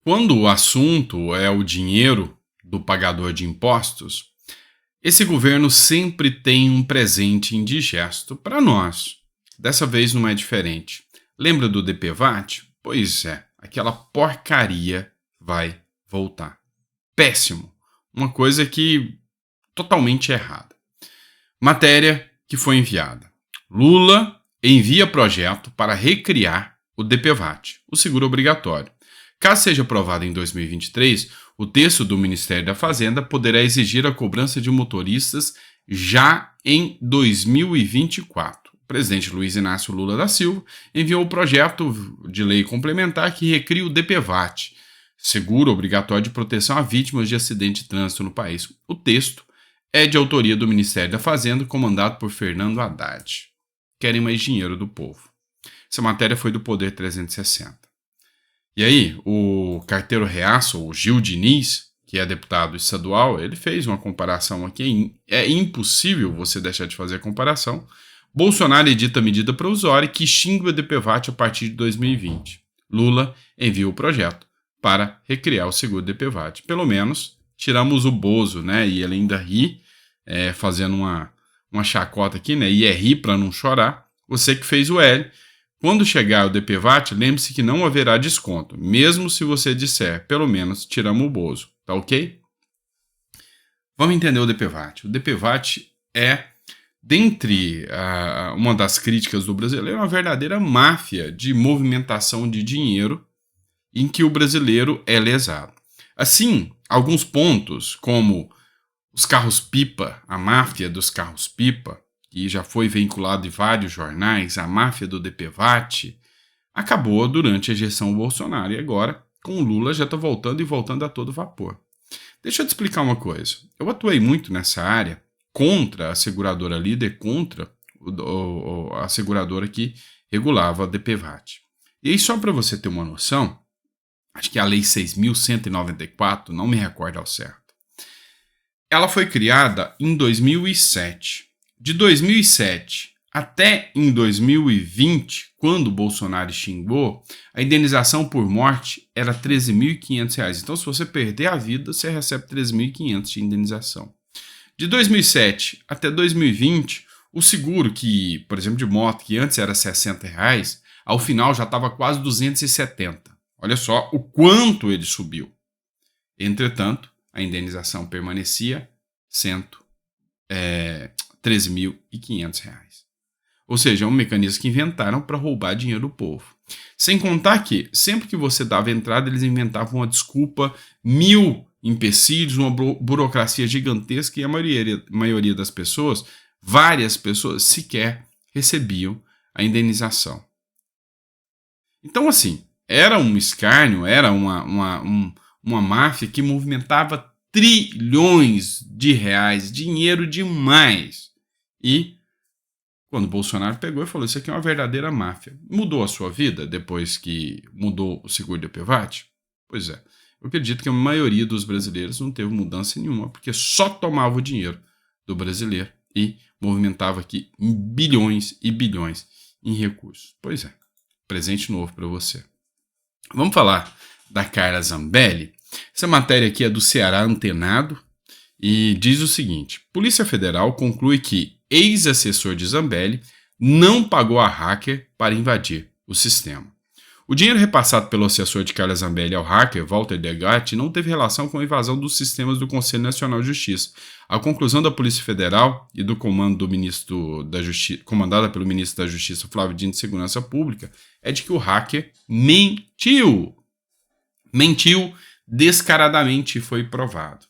Quando o assunto é o dinheiro do pagador de impostos, esse governo sempre tem um presente indigesto para nós. Dessa vez não é diferente. Lembra do DPVAT? Pois é, aquela porcaria vai voltar. Péssimo. Uma coisa que totalmente errada. Matéria que foi enviada. Lula envia projeto para recriar o DPVAT, o seguro obrigatório. Caso seja aprovado em 2023, o texto do Ministério da Fazenda poderá exigir a cobrança de motoristas já em 2024. O presidente Luiz Inácio Lula da Silva enviou o projeto de lei complementar que recria o DPVAT, seguro obrigatório de proteção a vítimas de acidente de trânsito no país. O texto é de autoria do Ministério da Fazenda, comandado por Fernando Haddad. Querem mais dinheiro do povo. Essa matéria foi do Poder 360. E aí, o carteiro reaço, o Gil Diniz, que é deputado estadual, ele fez uma comparação aqui. É impossível você deixar de fazer a comparação. Bolsonaro edita medida provisória que extingue o DPVAT a partir de 2020. Lula envia o projeto para recriar o seguro DPVAT. Pelo menos, tiramos o Bozo, né? E ele ainda ri, fazendo uma chacota aqui, né? E é rir para não chorar. Você que fez o L. Quando chegar o DPVAT, lembre-se que não haverá desconto, mesmo se você disser, pelo menos, tiramos o Bozo, tá ok? Vamos entender o DPVAT. O DPVAT é, dentre uma das críticas do brasileiro, uma verdadeira máfia de movimentação de dinheiro em que o brasileiro é lesado. Assim, alguns pontos, como os carros-pipa, a máfia dos carros-pipa, que já foi vinculado em vários jornais, a máfia do DPVAT, acabou durante a gestão Bolsonaro e agora, com o Lula, já está voltando e voltando a todo vapor. Deixa eu te explicar uma coisa. Eu atuei muito nessa área contra a seguradora líder, contra a seguradora que regulava a DPVAT. E aí, só para você ter uma noção, acho que a Lei 6.194, não me recordo ao certo, ela foi criada em 2007. De 2007 até em 2020, quando o Bolsonaro extinguiu, a indenização por morte era R$ 13.500. Então, se você perder a vida, você recebe R$ 13.500 de indenização. De 2007 até 2020, o seguro que, por exemplo, de moto, que antes era R$ 60, ao final já estava quase 270. Olha só o quanto ele subiu. Entretanto, a indenização permanecia R$ 13.500. Ou seja, é um mecanismo que inventaram para roubar dinheiro do povo. Sem contar que, sempre que você dava entrada, eles inventavam uma desculpa, 1.000 empecilhos, uma burocracia gigantesca e a maioria das pessoas, várias pessoas, sequer recebiam a indenização. Então, assim, era um escárnio, era uma máfia que movimentava trilhões de reais, dinheiro demais. E quando o Bolsonaro pegou e falou, isso aqui é uma verdadeira máfia. Mudou a sua vida depois que mudou o seguro DPVAT? Pois é. Eu acredito que a maioria dos brasileiros não teve mudança nenhuma, porque só tomava o dinheiro do brasileiro e movimentava aqui bilhões e bilhões em recursos. Pois é. Presente novo para você. Vamos falar da Carla Zambelli. Essa matéria aqui é do Ceará Antenado e diz o seguinte: Polícia Federal conclui que ex-assessor de Zambelli não pagou a hacker para invadir o sistema. O dinheiro repassado pelo assessor de Carla Zambelli ao hacker, Walter Delgatti, não teve relação com a invasão dos sistemas do Conselho Nacional de Justiça. A conclusão da Polícia Federal e do comando do ministro da Justiça, comandada pelo ministro da Justiça, Flávio Dino de Segurança Pública, é de que o hacker mentiu. Mentiu descaradamente, foi provado.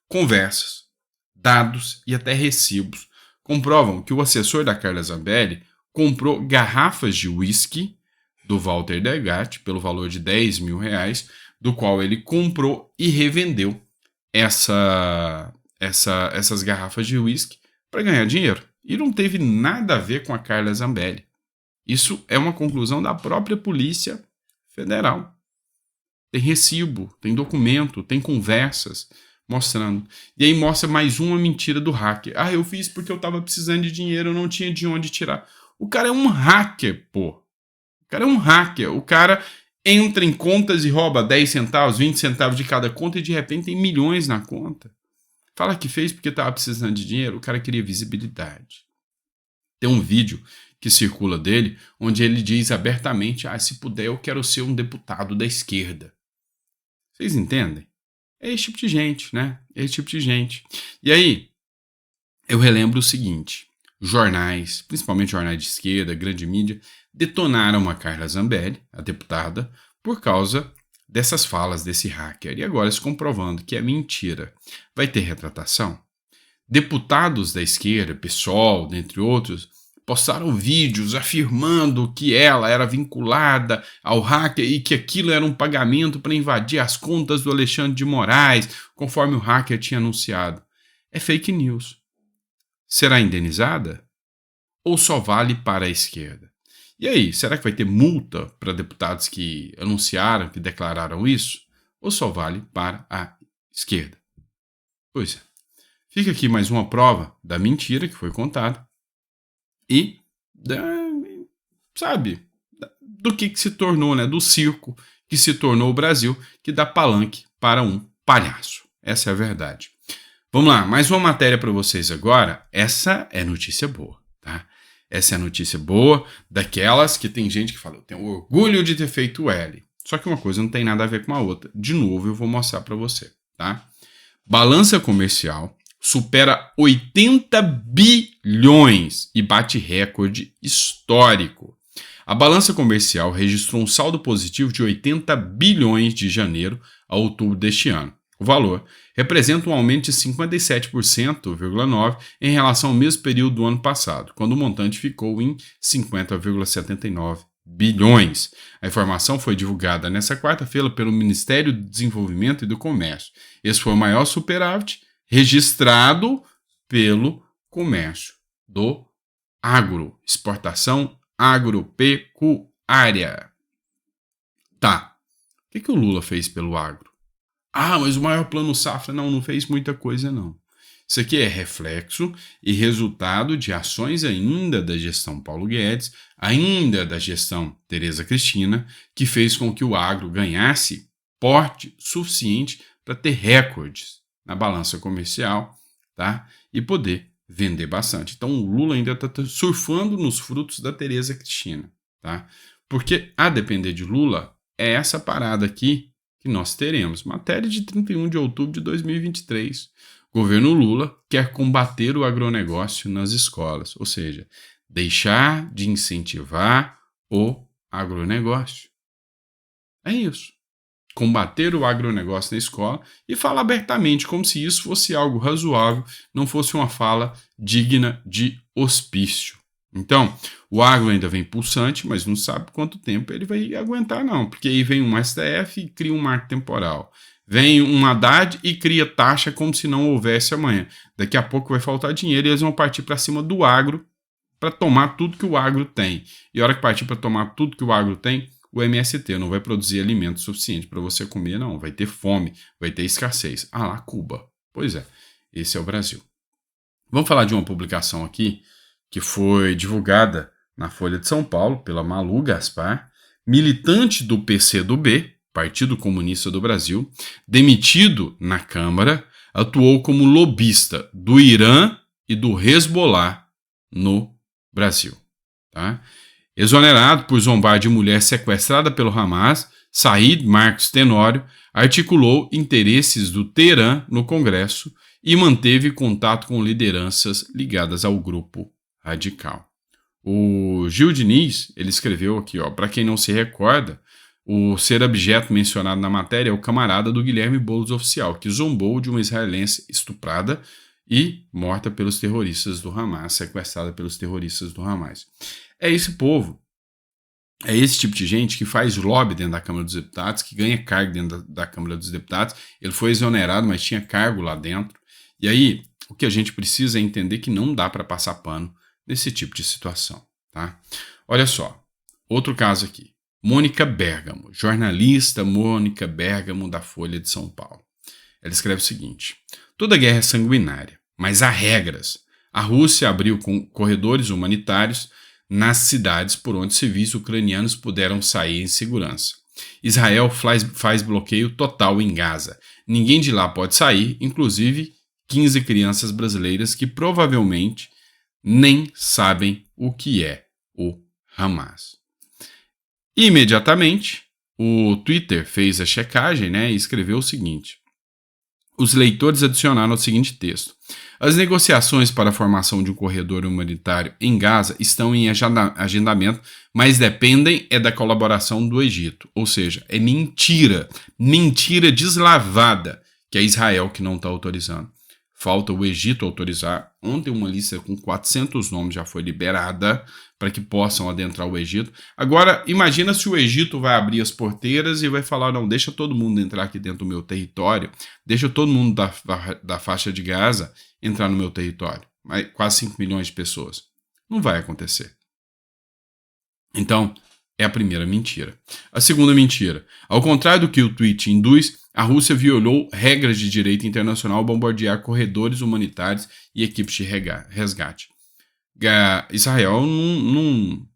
Conversas, dados e até recibos comprovam que o assessor da Carla Zambelli comprou garrafas de uísque do Walter Delgatti pelo valor de R$ 10.000, do qual ele comprou e revendeu essas garrafas de uísque para ganhar dinheiro. E não teve nada a ver com a Carla Zambelli. Isso é uma conclusão da própria Polícia Federal. Tem recibo, tem documento, tem conversas mostrando. E aí mostra mais uma mentira do hacker. Ah, eu fiz porque eu estava precisando de dinheiro, eu não tinha de onde tirar. O cara é um hacker, pô. O cara é um hacker. O cara entra em contas e rouba 10 centavos, 20 centavos de cada conta e de repente tem milhões na conta. Fala que fez porque estava precisando de dinheiro, o cara queria visibilidade. Tem um vídeo que circula dele, onde ele diz abertamente, se puder eu quero ser um deputado da esquerda. Vocês entendem? É esse tipo de gente, né? É esse tipo de gente. E aí, eu relembro o seguinte, jornais, principalmente jornais de esquerda, grande mídia, detonaram a Carla Zambelli, a deputada, por causa dessas falas desse hacker. E agora se comprovando que é mentira. Vai ter retratação? Deputados da esquerda, PSOL, dentre outros, postaram vídeos afirmando que ela era vinculada ao hacker e que aquilo era um pagamento para invadir as contas do Alexandre de Moraes, conforme o hacker tinha anunciado. É fake news. Será indenizada? Ou só vale para a esquerda? E aí, será que vai ter multa para deputados que anunciaram, que declararam isso? Ou só vale para a esquerda? Pois é. Fica aqui mais uma prova da mentira que foi contada e, do que se tornou, né? Do circo que se tornou o Brasil, que dá palanque para um palhaço. Essa é a verdade. Vamos lá, mais uma matéria para vocês agora. Essa é notícia boa, tá? Essa é a notícia boa, daquelas que tem gente que fala, eu tenho orgulho de ter feito o L. Só que uma coisa não tem nada a ver com a outra. De novo, eu vou mostrar para você, tá? Balança comercial supera 80 bilhões e bate recorde histórico. A balança comercial registrou um saldo positivo de 80 bilhões de janeiro a outubro deste ano. O valor representa um aumento de 57,9% em relação ao mesmo período do ano passado, quando o montante ficou em 50,79 bilhões. A informação foi divulgada nesta quarta-feira pelo Ministério do Desenvolvimento e do Comércio. Esse foi o maior superávit registrado pelo comércio do agro, exportação agropecuária. Tá, o que o Lula fez pelo agro? Mas o maior plano safra não fez muita coisa não. Isso aqui é reflexo e resultado de ações ainda da gestão Paulo Guedes, ainda da gestão Tereza Cristina, que fez com que o agro ganhasse porte suficiente para ter recordes na balança comercial, tá? E poder vender bastante. Então o Lula ainda está surfando nos frutos da Tereza Cristina, tá? Porque a depender de Lula, é essa parada aqui que nós teremos. Matéria de 31 de outubro de 2023. Governo Lula quer combater o agronegócio nas escolas, ou seja, deixar de incentivar o agronegócio. É isso. Combater o agronegócio na escola e falar abertamente, como se isso fosse algo razoável, não fosse uma fala digna de hospício. Então, o agro ainda vem pulsante, mas não sabe quanto tempo ele vai aguentar não, porque aí vem um STF e cria um marco temporal. Vem um Haddad e cria taxa como se não houvesse amanhã. Daqui a pouco vai faltar dinheiro e eles vão partir para cima do agro para tomar tudo que o agro tem. E a hora que partir para tomar tudo que o agro tem, o MST não vai produzir alimento suficiente para você comer, não. Vai ter fome, vai ter escassez. Lá, Cuba. Pois é, esse é o Brasil. Vamos falar de uma publicação aqui que foi divulgada na Folha de São Paulo pela Malu Gaspar, militante do PCdoB, Partido Comunista do Brasil, demitido na Câmara, atuou como lobista do Irã e do Hezbollah no Brasil. Tá? Exonerado por zombar de mulher sequestrada pelo Hamas, Said Marcos Tenório articulou interesses do Teherã no Congresso e manteve contato com lideranças ligadas ao grupo radical. O Gil Diniz, ele escreveu aqui, para quem não se recorda, o ser objeto mencionado na matéria é o camarada do Guilherme Boulos oficial, que zombou de uma israelense estuprada e morta pelos terroristas do Hamas, sequestrada pelos terroristas do Hamas. É esse povo, é esse tipo de gente que faz lobby dentro da Câmara dos Deputados, que ganha cargo dentro da Câmara dos Deputados. Ele foi exonerado, mas tinha cargo lá dentro. E aí, o que a gente precisa é entender que não dá para passar pano nesse tipo de situação, tá? Olha só, outro caso aqui. Mônica Bergamo, jornalista Mônica Bergamo da Folha de São Paulo. Ela escreve o seguinte: toda guerra é sanguinária, mas há regras. A Rússia abriu corredores humanitários nas cidades por onde civis ucranianos puderam sair em segurança. Israel faz bloqueio total em Gaza. Ninguém de lá pode sair, inclusive 15 crianças brasileiras que provavelmente nem sabem o que é o Hamas. Imediatamente, o Twitter fez a checagem, né, e escreveu o seguinte: os leitores adicionaram o seguinte texto: as negociações para a formação de um corredor humanitário em Gaza estão em agendamento, mas dependem da colaboração do Egito. Ou seja, é mentira deslavada que é Israel que não está autorizando. Falta o Egito autorizar. Ontem uma lista com 400 nomes já foi liberada para que possam adentrar o Egito. Agora, imagina se o Egito vai abrir as porteiras e vai falar: não, deixa todo mundo entrar aqui dentro do meu território, deixa todo mundo da faixa de Gaza entrar no meu território. Quase 5 milhões de pessoas. Não vai acontecer. Então, é a primeira mentira. A segunda mentira: ao contrário do que o tweet induz, a Rússia violou regras de direito internacional ao bombardear corredores humanitários e equipes de resgate. Israel não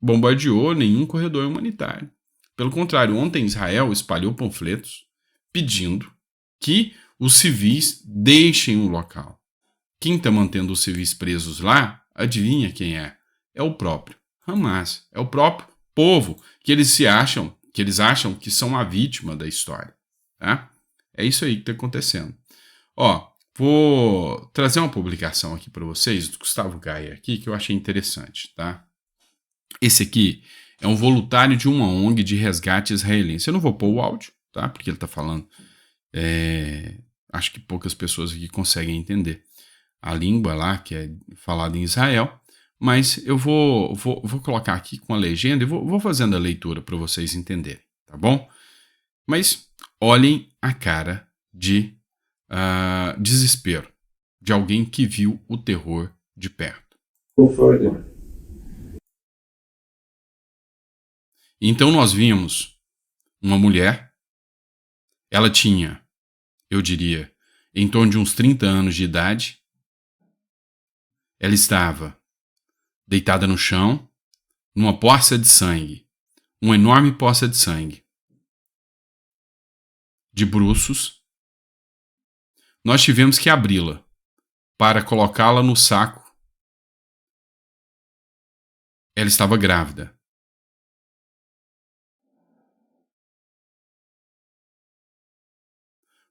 bombardeou nenhum corredor humanitário. Pelo contrário, ontem Israel espalhou panfletos pedindo que os civis deixem o local. Quem está mantendo os civis presos lá, adivinha quem é? É o próprio Hamas. É o próprio povo que eles acham que são a vítima da história. Tá? É isso aí que está acontecendo. Vou trazer uma publicação aqui para vocês do Gustavo Gaia aqui que eu achei interessante, tá? Esse aqui é um voluntário de uma ONG de resgate israelense. Eu não vou pôr o áudio, tá? Porque ele está falando. Acho que poucas pessoas aqui conseguem entender a língua lá que é falada em Israel, mas eu vou colocar aqui com a legenda e vou fazendo a leitura para vocês entenderem, tá bom? Mas olhem a cara de desespero de alguém que viu o terror de perto. Então nós vimos uma mulher, ela tinha, eu diria, em torno de uns 30 anos de idade. Ela estava deitada no chão, numa poça de sangue, uma enorme poça de sangue. De bruços, nós tivemos que abri-la para colocá-la no saco. Ela estava grávida.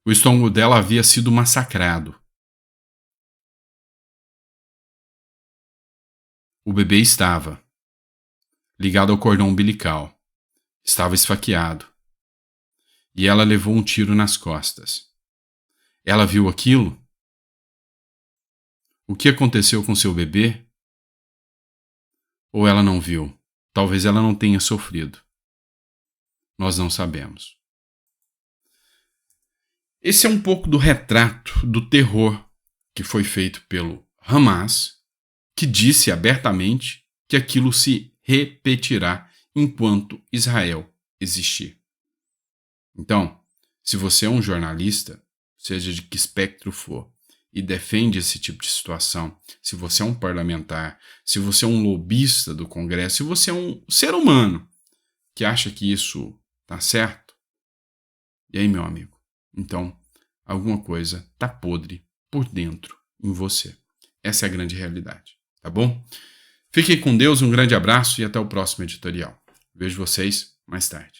O estômago dela havia sido massacrado. O bebê estava ligado ao cordão umbilical. Estava esfaqueado. E ela levou um tiro nas costas. Ela viu aquilo? O que aconteceu com seu bebê? Ou ela não viu? Talvez ela não tenha sofrido. Nós não sabemos. Esse é um pouco do retrato do terror que foi feito pelo Hamas, que disse abertamente que aquilo se repetirá enquanto Israel existir. Então, se você é um jornalista, seja de que espectro for, e defende esse tipo de situação, se você é um parlamentar, se você é um lobista do Congresso, se você é um ser humano que acha que isso tá certo, e aí, meu amigo? Então, alguma coisa tá podre por dentro em você. Essa é a grande realidade, tá bom? Fiquem com Deus, um grande abraço e até o próximo editorial. Vejo vocês mais tarde.